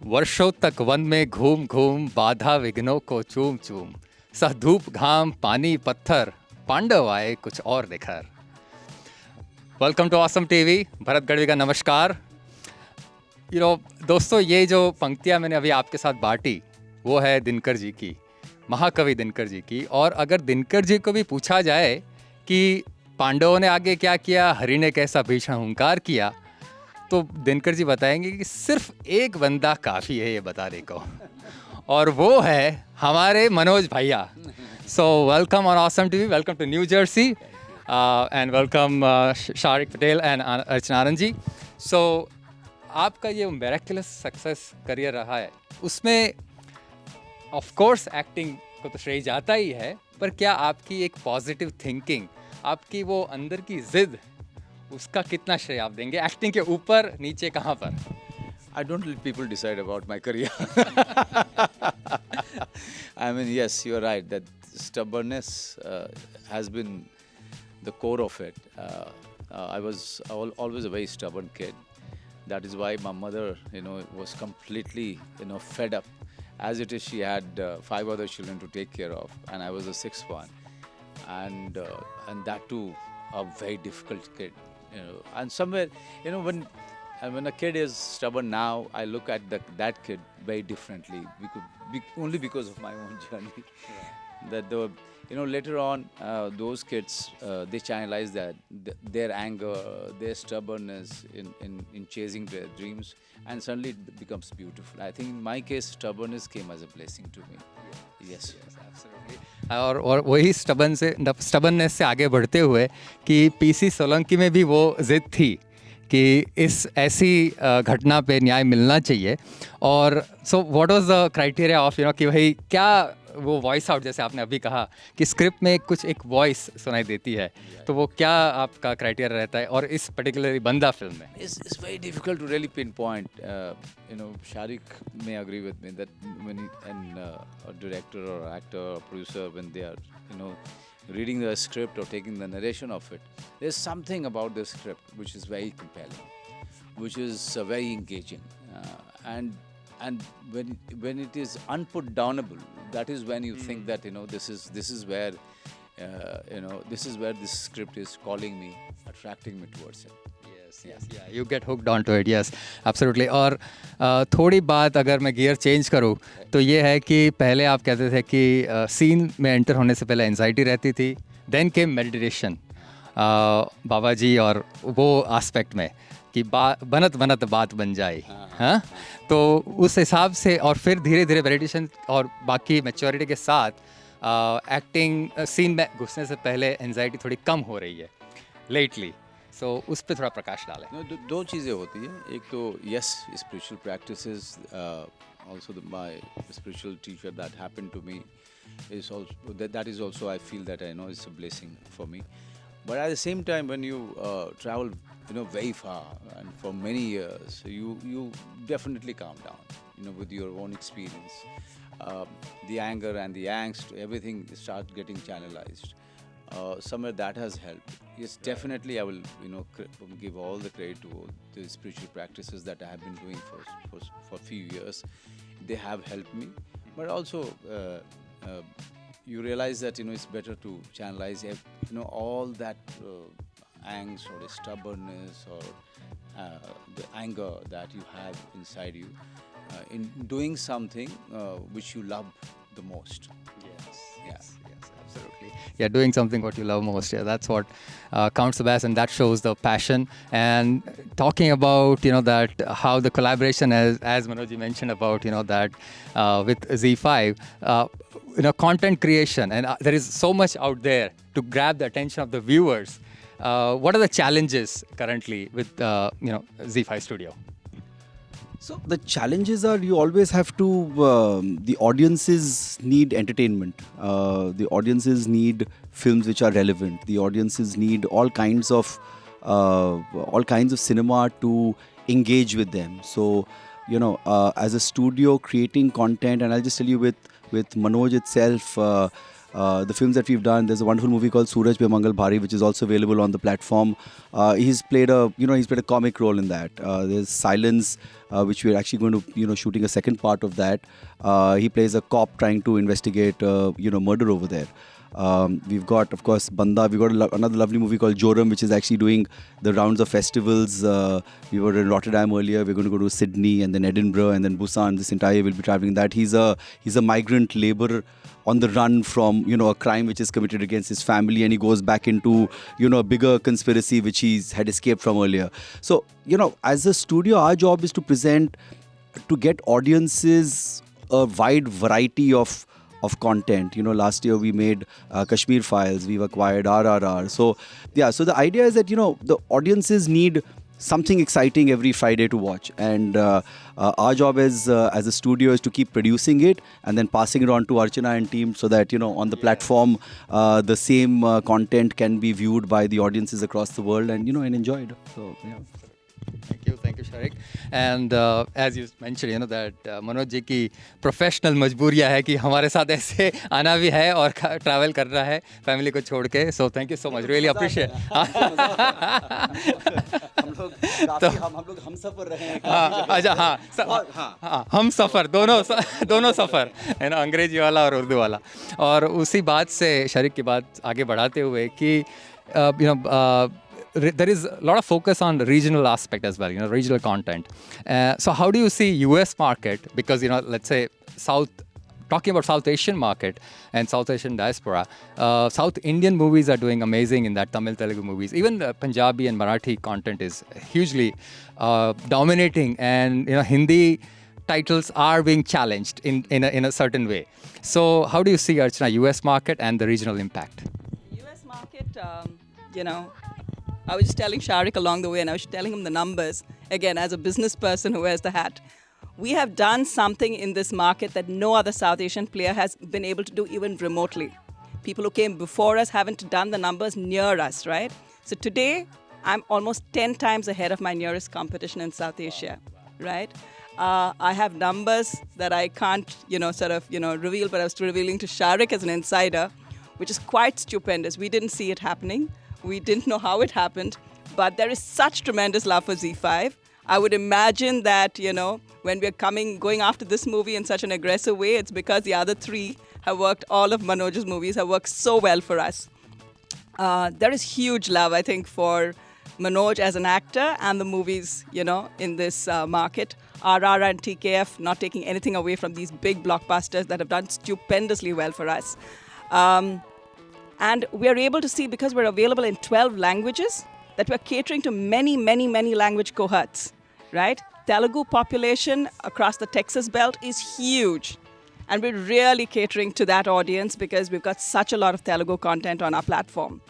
वर्षों तक वन में घूम घूम बाधा विघ्नों को चूम चूम सह धूप घाम पानी पत्थर पांडव आए कुछ और निखर। Welcome to awesome TV. Bharat Gadhvi का नमस्कार। दोस्तों, ये जो पंक्तियाँ मैंने अभी आपके साथ बांटी वो है दिनकर जी की, महाकवि दिनकर जी की। और अगर दिनकर जी को भी पूछा जाए कि पांडवों ने आगे क्या किया, हरि ने कैसा भीषण हुंकार किया, तो दिनकर जी बताएंगे कि सिर्फ एक बंदा काफ़ी है ये बताने को, और वो है हमारे मनोज भैया। So welcome on awesome TV, welcome to New Jersey and welcome Shariq Patel and Archanand ji. So आपका ये मेरेक्युलस सक्सेस करियर रहा है, उसमें ऑफ कोर्स एक्टिंग को तो श्रेय जाता ही है, पर क्या आपकी एक पॉजिटिव थिंकिंग, आपकी वो अंदर की जिद, उसका कितना श्रेय आप देंगे? एक्टिंग के ऊपर नीचे कहाँ पर? I don't let people decide about my career. I mean, yes, you're right that stubbornness has been the core of it. I was always a very stubborn kid. That is why my mother, was completely, fed up. As it is, she had 5 other children to take care of, and I was the 6th one, and that too a very difficult kid. And somewhere, when a kid is stubborn now, I look at that kid very differently, only because of my own journey. Yeah. Later on, those kids they channelize their anger, their stubbornness in chasing their dreams, and suddenly it becomes beautiful. I think in my case, stubbornness came as a blessing to me. Yes. Absolutely. और वही stubbornness से आगे बढ़ते हुए कि PC Solanki में भी वो जिद थी कि इस ऐसी घटना पे न्याय मिलना चाहिए। और so what was the criteria of कि भाई क्या वो वॉइस आउट, जैसे आपने अभी कहा कि स्क्रिप्ट में कुछ एक वॉइस सुनाई देती है, तो वो क्या आपका क्राइटेरिया रहता है? और इस पर्टिकुलरली बंदा फिल्म में it's very difficult to really pinpoint. Sharik may agree with me that when a director or actor or producer, when they are reading the script or taking the narration of it, there's something about the script which is very compelling, which is very engaging, and when it is unputdownable, that is when you think that this is where this is where this script is calling me, attracting me towards it. Yes, you get hooked onto it. Yes, absolutely. और थोड़ी बात अगर मैं gear change करूँ तो ये है कि पहले आप कहते थे कि सीन में एंटर होने से पहले एंजाइटी रहती थी, देन केम मेडिटेशन, बाबा जी और वो एस्पेक्ट में कि बनत बनत बात बन जाए, हाँ, तो उस हिसाब से, और फिर धीरे धीरे मेडिटेशन और बाकी मैच्योरिटी के साथ एक्टिंग सीन में घुसने से पहले एंजाइटी थोड़ी कम हो रही है लेटली। सो उस पर थोड़ा प्रकाश डालें। दो चीज़ें होती हैं। एक तो yes, spiritual practices, also my spiritual teacher that happened to me is also that is also, I feel that it's a blessing for me. But at the same time, when you travel very far and for many years, you definitely calm down with your own experience. The anger and the angst, everything starts getting channelized. Somewhere that has helped. Yes, definitely I will give all the credit to the spiritual practices that I have been doing for few years. They have helped me, but also you realize that it's better to channelize all that angst or the stubbornness or the anger that you have inside you in doing something which you love the most. Yes, absolutely. Yeah, doing something what you love most. Yeah, that's what counts the best, and that shows the passion. And talking about that how the collaboration, as Manoj mentioned about that with Z5, content creation, and there is so much out there to grab the attention of the viewers. What are the challenges currently with Z5 Studio? So the challenges are, you always have to, the audiences need entertainment. The audiences need films which are relevant. The audiences need all kinds of cinema to engage with them. So, as a studio creating content, and I'll just tell you with Manoj itself, the films that we've done. There's a wonderful movie called Suraj Pe Mangal Bhari, which is also available on the platform. He's played a comic role in that. There's Silence, which we're actually going to shooting a second part of that. He plays a cop trying to investigate murder over there. We've got, of course, Banda. We've got another lovely movie called Joram, which is actually doing the rounds of festivals. We were in Rotterdam earlier. We're going to go to Sydney and then Edinburgh and then Busan. This entire year we'll be traveling that. He's a migrant laborer on the run from a crime which is committed against his family, and he goes back into a bigger conspiracy which he's had escaped from earlier. So as a studio, our job is to get audiences a wide variety of content. Last year we made Kashmir Files, we've acquired RRR. So the idea is that the audiences need something exciting every Friday to watch, and our job as a studio is to keep producing it and then passing it on to Archana and team, so that on the platform the same content can be viewed by the audiences across the world and and enjoyed. So Thank you, Sharik. And as you mentioned, that Manoj ji की professional मजबूरियां है कि हमारे साथ ऐसे आना भी है और ट्रैवल कर रहा है फैमिली को छोड़ के. So thank you so much, really appreciate. हम सफर रहे हैं. अच्छा, हाँ, हम सफ़र दोनों सफ़र है ना, अंग्रेजी वाला और उर्दू वाला. और उसी बात से शरीक की बात आगे बढ़ाते हुए कि there is a lot of focus on the regional aspect as well, regional content. So how do you see US market? Because, let's say talking about South Asian market and South Asian diaspora, South Indian movies are doing amazing in that, Tamil, Telugu movies. Even Punjabi and Marathi content is hugely dominating, and, Hindi titles are being challenged in a certain way. So how do you see, Archana, US market and the regional impact? US market, I was just telling Sharik along the way, and I was telling him the numbers, again, as a business person who wears the hat. We have done something in this market that no other South Asian player has been able to do even remotely. People who came before us haven't done the numbers near us, right? So today, I'm almost 10 times ahead of my nearest competition in South Asia, right? I have numbers that I can't, reveal, but I was revealing to Sharik as an insider, which is quite stupendous. We didn't see it happening. We didn't know how it happened, but there is such tremendous love for Z5. I would imagine that, when we're going after this movie in such an aggressive way, it's because the other three have worked, all of Manoj's movies have worked so well for us. There is huge love, I think, for Manoj as an actor and the movies, in this market. RR and TKF, not taking anything away from these big blockbusters that have done stupendously well for us. And we are able to see, because we're available in 12 languages, that we're catering to many, many, many language cohorts, right? Telugu population across the Texas belt is huge. And we're really catering to that audience because we've got such a lot of Telugu content on our platform.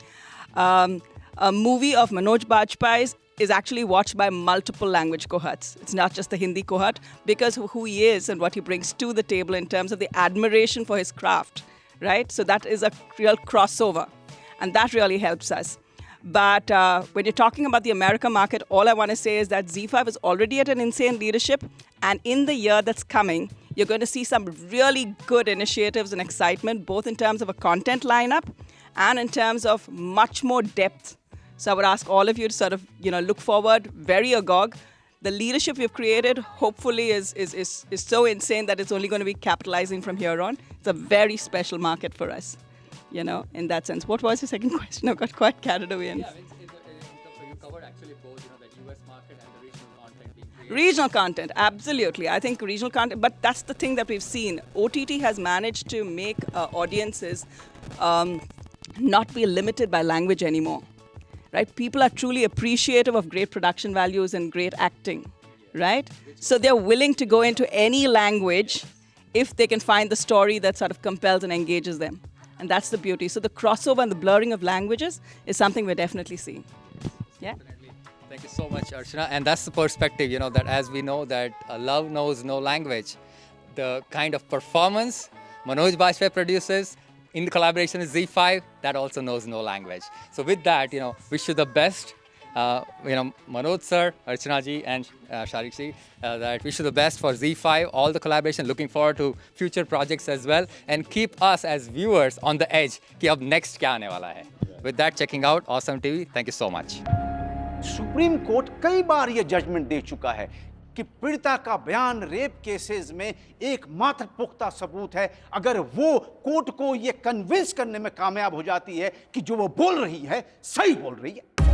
A movie of Manoj Bajpayee's is actually watched by multiple language cohorts. It's not just the Hindi cohort, because of who he is and what he brings to the table in terms of the admiration for his craft. Right? So that is a real crossover, and that really helps us. But when you're talking about the America market, all I want to say is that Z5 is already at an insane leadership, and in the year that's coming, you're going to see some really good initiatives and excitement, both in terms of a content lineup and in terms of much more depth. So I would ask all of you to sort of, look forward, very agog. The leadership we've created, hopefully, is so insane that it's only going to be capitalizing from here on. It's a very special market for us, in that sense. What was your second question? I got quite carried away. Yeah, you covered actually both, the US market and the regional content being created. Regional content, absolutely. I think regional content, but that's the thing that we've seen. OTT has managed to make audiences not be limited by language anymore. Right? People are truly appreciative of great production values and great acting, right? So they're willing to go into any language if they can find the story that sort of compels and engages them. And that's the beauty. So the crossover and the blurring of languages is something we're definitely seeing. Yeah? Definitely. Thank you so much, Archana. And that's the perspective, that as we know that love knows no language, the kind of performance Manoj Bajpayee produces in collaboration with Z5, that also knows no language. So with that, wish you the best Manoj sir, Archana ji, and Sharik ji, that wish you the best for Z5, all the collaboration. Looking forward to future projects as well, and keep us as viewers on the edge कि अब next क्या आने वाला है. With that, checking out Awesome TV. Thank you so much. Supreme court कई बार यह judgement दे चुका है कि पीड़िता का बयान रेप केसेस में एकमात्र पुख्ता सबूत है अगर वो कोर्ट को यह कन्विंस करने में कामयाब हो जाती है कि जो वो बोल रही है सही बोल रही है.